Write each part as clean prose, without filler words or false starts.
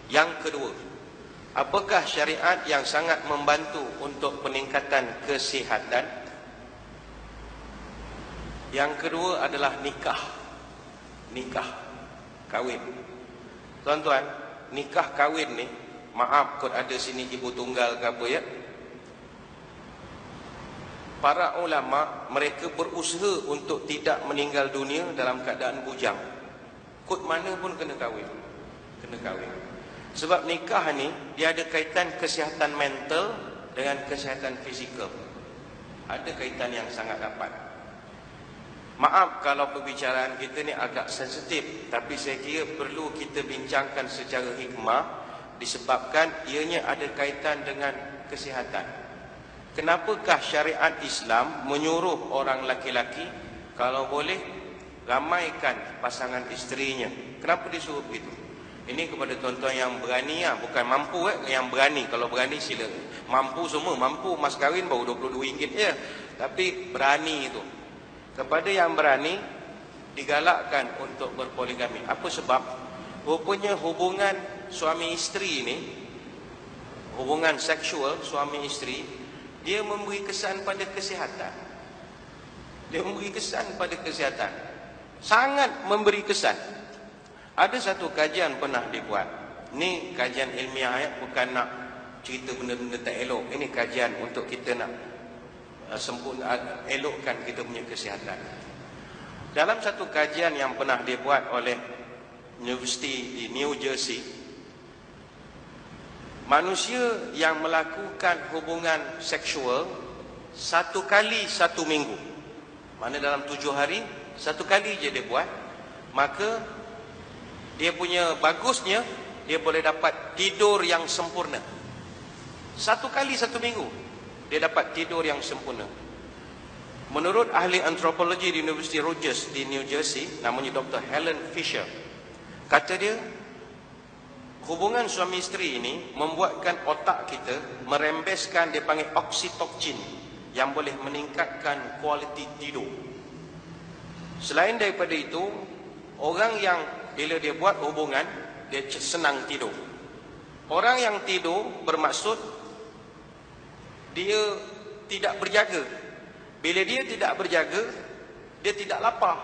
Yang kedua, apakah syariat yang sangat membantu untuk peningkatan kesihatan? Yang kedua adalah nikah. Nikah, kahwin. Tuan-tuan, nikah kahwin ni, maaf kot ada sini ibu tunggal ke apa ya, para ulama mereka berusaha untuk tidak meninggal dunia dalam keadaan bujang. Kod mana pun kena kahwin. Kena kahwin. Sebab nikah ni dia ada kaitan kesihatan mental dengan kesihatan fizikal. Ada kaitan yang sangat rapat. Maaf kalau perbicaraan kita ni agak sensitif, tapi saya kira perlu kita bincangkan secara hikmah disebabkan ianya ada kaitan dengan kesihatan. Kenapakah syariat Islam menyuruh orang laki-laki kalau boleh ramaikan pasangan isterinya? Kenapa disuruh begitu? Ini kepada tuan-tuan yang berani lah, bukan mampu yang berani. Kalau berani sila. Mampu semua, mampu mas kahwin baru RM22 je. Tapi berani itu. Kepada yang berani digalakkan untuk berpoligami. Apa sebab? Rupanya hubungan suami isteri ini, hubungan seksual suami isteri, dia memberi kesan pada kesihatan. Dia memberi kesan pada kesihatan. Sangat memberi kesan. Ada satu kajian pernah dibuat. Ini kajian ilmiah ya, bukan nak cerita benda-benda tak elok. Ini kajian untuk kita nak sempurna, elokkan kita punya kesihatan. Dalam satu kajian yang pernah dibuat oleh University di New Jersey, manusia yang melakukan hubungan seksual 1 kali 1 minggu, mana dalam 7 hari 1 kali je dia buat, maka dia punya bagusnya dia boleh dapat tidur yang sempurna. 1 kali 1 minggu dia dapat tidur yang sempurna. Menurut ahli antropologi di University Rogers di New Jersey, namanya Dr. Helen Fisher, kata dia hubungan suami isteri ini membuatkan otak kita merembeskan, dia panggil oksitoksin, yang boleh meningkatkan kualiti tidur. Selain daripada itu, orang yang bila dia buat hubungan, dia senang tidur. Orang yang tidur bermaksud dia tidak berjaga. Bila dia tidak berjaga, dia tidak lapar.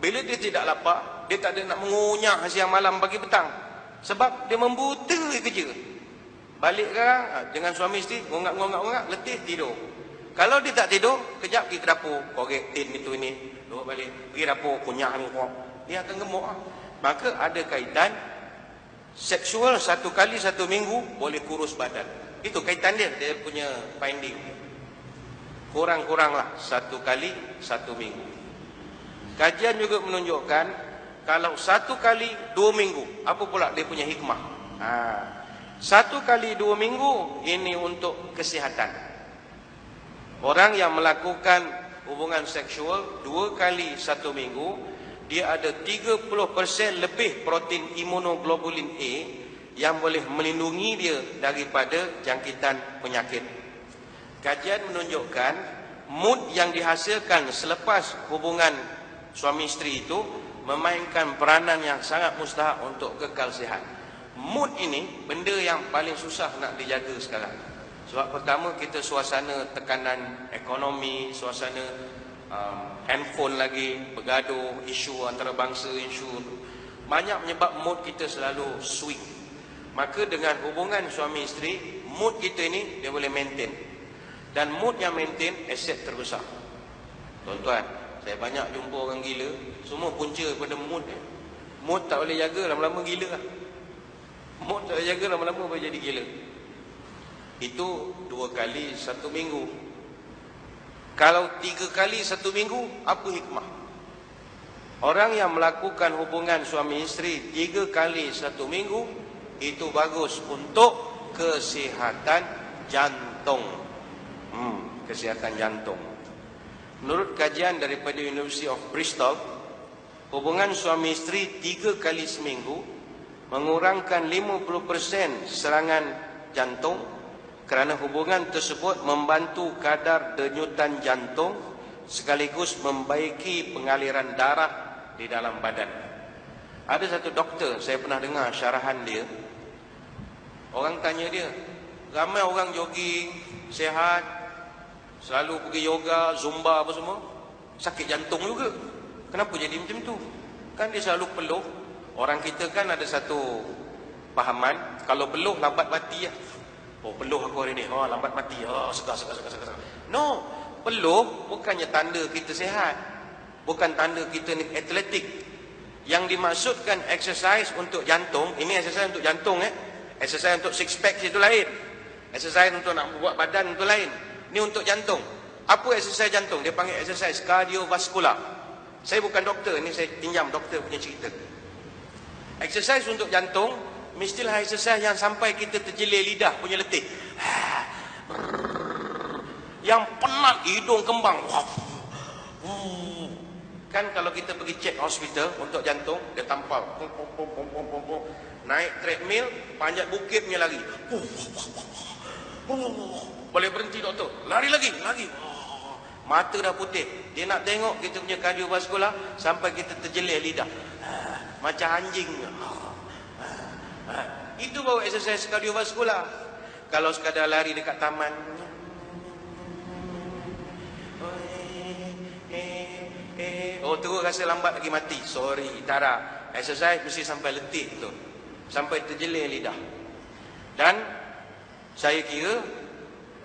Bila dia tidak lapar, dia tak ada nak mengunyah siang malam pagi petang. Sebab dia membuta kerja. Balik sekarang dengan suami isteri, ngongak-ngongak, letih, tidur. Kalau dia tak tidur, kejap pergi ke dapur, korek tin itu ini, luar balik, pergi dapur, kunyah ni, dia akan gemuk. Maka ada kaitan seksual 1 kali 1 minggu boleh kurus badan. Itu kaitan dia punya finding. Kurang-kuranglah 1 kali 1 minggu. Kajian juga menunjukkan kalau 1 kali 2 minggu, apa pula dia punya hikmah? 1 kali 2 minggu ini untuk kesihatan. Orang yang melakukan hubungan seksual 2 kali 1 minggu, dia ada 30% lebih protein imunoglobulin A yang boleh melindungi dia daripada jangkitan penyakit. Kajian menunjukkan mood yang dihasilkan selepas hubungan suami isteri itu memainkan peranan yang sangat mustahak untuk kekal sihat. Mood ini benda yang paling susah nak dijaga sekarang. Sebab pertama kita suasana tekanan ekonomi, suasana handphone lagi, bergaduh, isu antarabangsa, isu banyak menyebab mood kita selalu swing. Maka dengan hubungan suami isteri, mood kita ini dia boleh maintain. Dan mood yang maintain, aset terbesar. Tuan-tuan, saya banyak jumpa orang gila, semua punca pada mood dia. Mood tak boleh jaga, lama-lama gila lah. Mood tak boleh jaga, lama-lama boleh jadi gila. Itu 2 kali 1 minggu. Kalau 3 kali 1 minggu, apa hikmah? Orang yang melakukan hubungan suami isteri 3 kali 1 minggu, itu bagus untuk kesihatan jantung. Kesihatan jantung. Menurut kajian daripada University of Bristol, hubungan suami isteri 3 kali seminggu mengurangkan 50% serangan jantung, kerana hubungan tersebut membantu kadar denyutan jantung sekaligus membaiki pengaliran darah di dalam badan. Ada satu doktor, saya pernah dengar syarahan dia. Orang tanya dia, ramai orang jogging, sehat, selalu pergi yoga, zumba apa semua, sakit jantung juga. Kenapa jadi macam tu? Kan dia selalu peluh. Orang kita kan ada satu pahaman, kalau peluh lambat mati lah. Oh, peluh aku hari ni, oh lambat mati, oh segar. No, peluh bukannya tanda kita sehat, bukan tanda kita ni atletik. Yang dimaksudkan exercise untuk jantung, ini exercise untuk jantung exercise untuk six pack itu lain. Exercise untuk nak buat badan itu lain. Ini untuk jantung. Apa exercise jantung? Dia panggil exercise kardiovaskular. Saya bukan doktor, ini saya pinjam doktor punya cerita. Exercise untuk jantung mestilah exercise yang sampai kita terjelir lidah punya letih. Yang penat hidung kembang. Kan kalau kita pergi cek hospital untuk jantung, dia tampal. Naik treadmill, panjat bukit punya lari. Boleh berhenti doktor. Lari lagi. Mata dah putih. Dia nak tengok kita punya kardiovaskular sampai kita terjelir lidah. Macam anjing. Itu baru exercise kardiovaskular. Kalau sekadar lari dekat taman, oh terus rasa lambat lagi mati. Sorry, Tara. Exercise mesti sampai letih tu, sampai terjelir lidah. Dan saya kira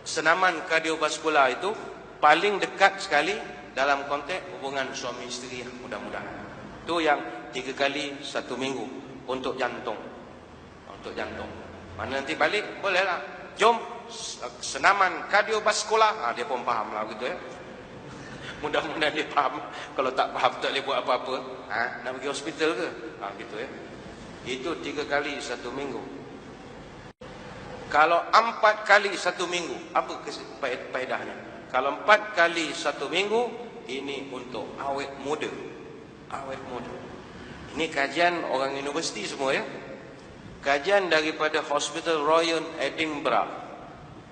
senaman kardiovaskular itu paling dekat sekali dalam konteks hubungan suami isteri, mudah-mudahan. Itu yang 3 kali 1 minggu untuk jantung. Untuk jantung. Mana nanti balik, bolehlah. Jom senaman kardiovaskular. Dia pun faham lah gitu ya. Mudah-mudahan dia faham. Kalau tak faham tak boleh buat apa-apa. Nak pergi hospital ke? Gitu ya. Itu 3 kali 1 minggu. Kalau 4 kali 1 minggu, apa faedahnya? Kalau 4 kali 1 minggu, ini untuk awet muda. Awet muda. Ini kajian orang universiti semua ya. Kajian daripada Hospital Royal Edinburgh.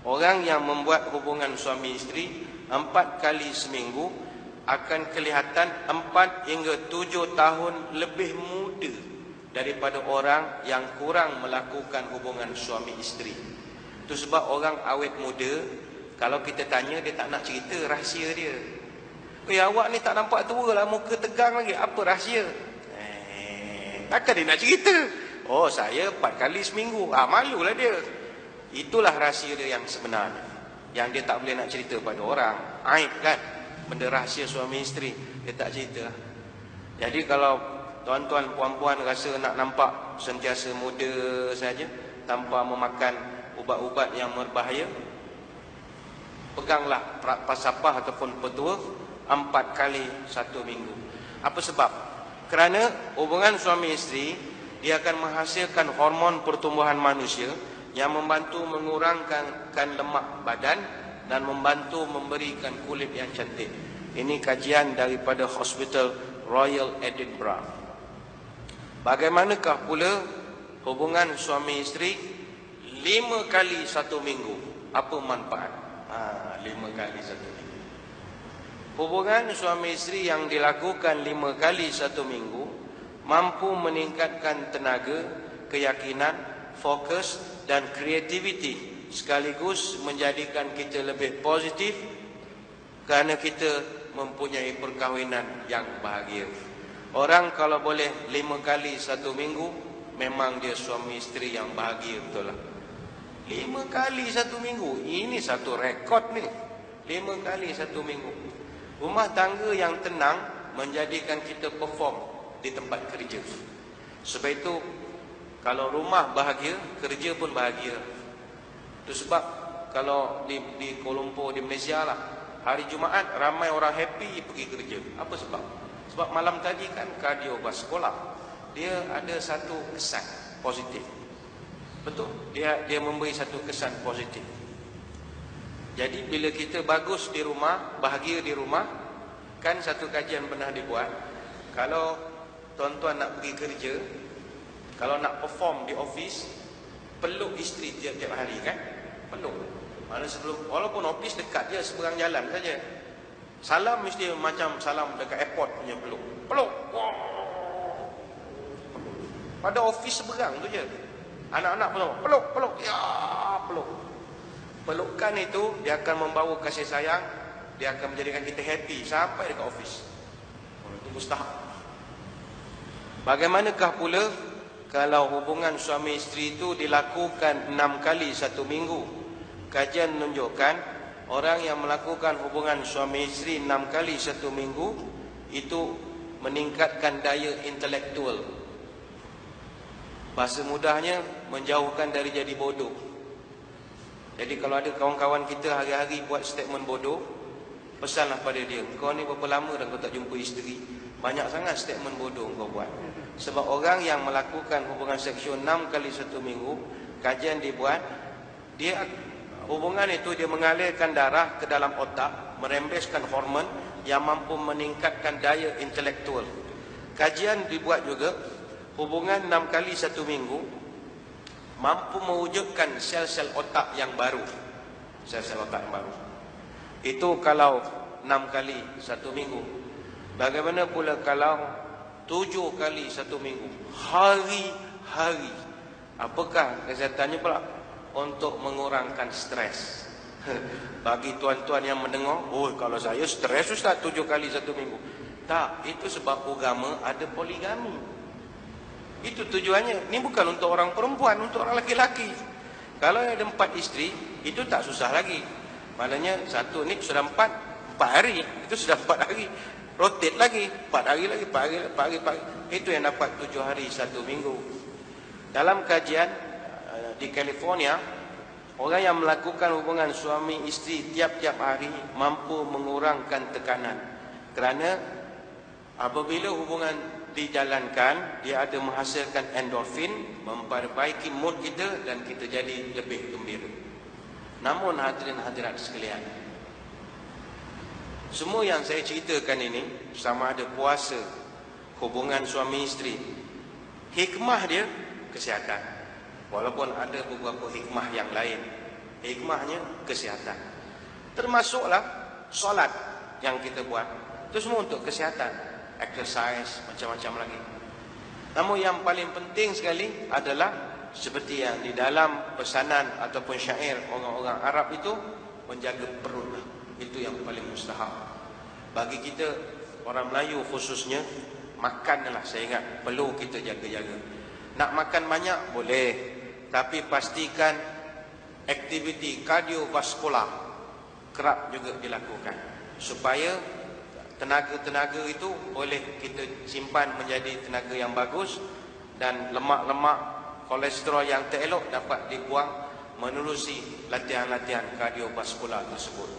Orang yang membuat hubungan suami isteri 4 kali seminggu akan kelihatan 4 hingga 7 tahun lebih muda daripada orang yang kurang melakukan hubungan suami isteri. Itu sebab orang awet muda, kalau kita tanya, dia tak nak cerita rahsia dia. Awak ni tak nampak tua lah, muka tegang lagi, apa rahsia? Takkan dia nak cerita? Oh, saya 4 kali seminggu. Malulah dia. Itulah rahsia dia yang sebenarnya, yang dia tak boleh nak cerita pada orang. Aib kan, benda rahsia suami isteri, dia tak cerita. Jadi kalau tuan-tuan puan-puan rasa nak nampak sentiasa muda saja tanpa memakan ubat-ubat yang berbahaya, peganglah pasapah ataupun petua 4 kali 1 minggu. Apa sebab? Kerana hubungan suami isteri, dia akan menghasilkan hormon pertumbuhan manusia yang membantu mengurangkan lemak badan dan membantu memberikan kulit yang cantik. Ini kajian daripada Hospital Royal Edinburgh. Bagaimanakah pula hubungan suami isteri 5 kali 1 minggu? Apa manfaat? 5 kali 1 minggu. Hubungan suami isteri yang dilakukan 5 kali 1 minggu mampu meningkatkan tenaga, keyakinan, fokus dan kreativiti, sekaligus menjadikan kita lebih positif kerana kita mempunyai perkahwinan yang bahagia. Orang kalau boleh 5 kali 1 minggu, memang dia suami isteri yang bahagia, betul lah. 5 kali 1 minggu, ini satu rekod ni. 5 kali 1 minggu. Rumah tangga yang tenang menjadikan kita perform di tempat kerja. Sebab itu, kalau rumah bahagia, kerja pun bahagia. Itu sebab kalau di Kuala Lumpur, di Malaysia lah, hari Jumaat ramai orang happy pergi kerja. Apa sebab? Sebab malam tadi kan kardiovaskular, dia ada satu kesan positif. Betul? Dia memberi satu kesan positif. Jadi bila kita bagus di rumah, bahagia di rumah, kan satu kajian pernah dibuat, kalau tuan-tuan nak pergi kerja, kalau nak perform di office, peluk isteri tiap-tiap hari kan? Peluk. Mana sebelum, walaupun office dekat je, seberang jalan saja. Salam mesti macam salam dekat airport punya peluk. Peluk. Pada office seberang tu je. Anak-anak peluk, peluk, ya peluk. Pelukan itu dia akan membawa kasih sayang, dia akan menjadikan kita happy sampai dekat office. Itu mustahak. Bagaimanakah pula kalau hubungan suami isteri itu dilakukan 6 kali 1 minggu? Kajian menunjukkan orang yang melakukan hubungan suami isteri 6 kali 1 minggu itu meningkatkan daya intelektual. Bahasa mudahnya menjauhkan dari jadi bodoh. Jadi kalau ada kawan-kawan kita hari-hari buat statement bodoh, pesanlah pada dia, kau ni berapa lama dah kau tak jumpa isteri? Banyak sangat statement bodoh kau buat. Sebab orang yang melakukan hubungan seksual 6 kali 1 minggu, kajian dibuat, dia hubungan itu dia mengalirkan darah ke dalam otak, merembeskan hormon yang mampu meningkatkan daya intelektual. Kajian dibuat juga, hubungan 6 kali 1 minggu mampu mewujudkan sel-sel otak yang baru. Sel-sel otak yang baru. Itu kalau 6 kali 1 minggu. Bagaimana pula kalau 7 kali 1 minggu? Hari-hari. Apakah kesehatannya pula? Untuk mengurangkan stres. Bagi tuan-tuan yang mendengar, oh kalau saya stres Ustaz 7 kali 1 minggu. Tak, itu sebab agama ada poligami. Itu tujuannya. Ini bukan untuk orang perempuan, untuk orang laki-laki. Kalau ada 4 isteri, itu tak susah lagi. Maknanya satu ni sudah 4 hari, itu sudah 4 hari. Rotate lagi, 4 hari lagi, 4 hari. Itu yang dapat 7 hari 1 minggu. Dalam kajian di California, orang yang melakukan hubungan suami isteri tiap-tiap hari mampu mengurangkan tekanan. Kerana apabila hubungan dijalankan, dia ada menghasilkan endorfin, memperbaiki mood kita dan kita jadi lebih gembira. Namun hadirin hadirat sekalian, semua yang saya ceritakan ini, sama ada puasa, hubungan suami isteri, hikmah dia kesihatan. Walaupun ada beberapa hikmah yang lain, hikmahnya kesihatan. Termasuklah solat yang kita buat, itu semua untuk kesihatan. Exercise, macam-macam lagi. Namun yang paling penting sekali adalah seperti yang di dalam pesanan ataupun syair orang-orang Arab itu, menjaga perut. Itu yang paling mustahak. Bagi kita orang Melayu khususnya, makanlah saya ingat perlu kita jaga-jaga. Nak makan banyak boleh, tapi pastikan aktiviti kardiovaskular kerap juga dilakukan supaya tenaga-tenaga itu boleh kita simpan menjadi tenaga yang bagus, dan lemak-lemak kolesterol yang tak elok dapat dibuang menerusi latihan-latihan kardiovaskular tersebut.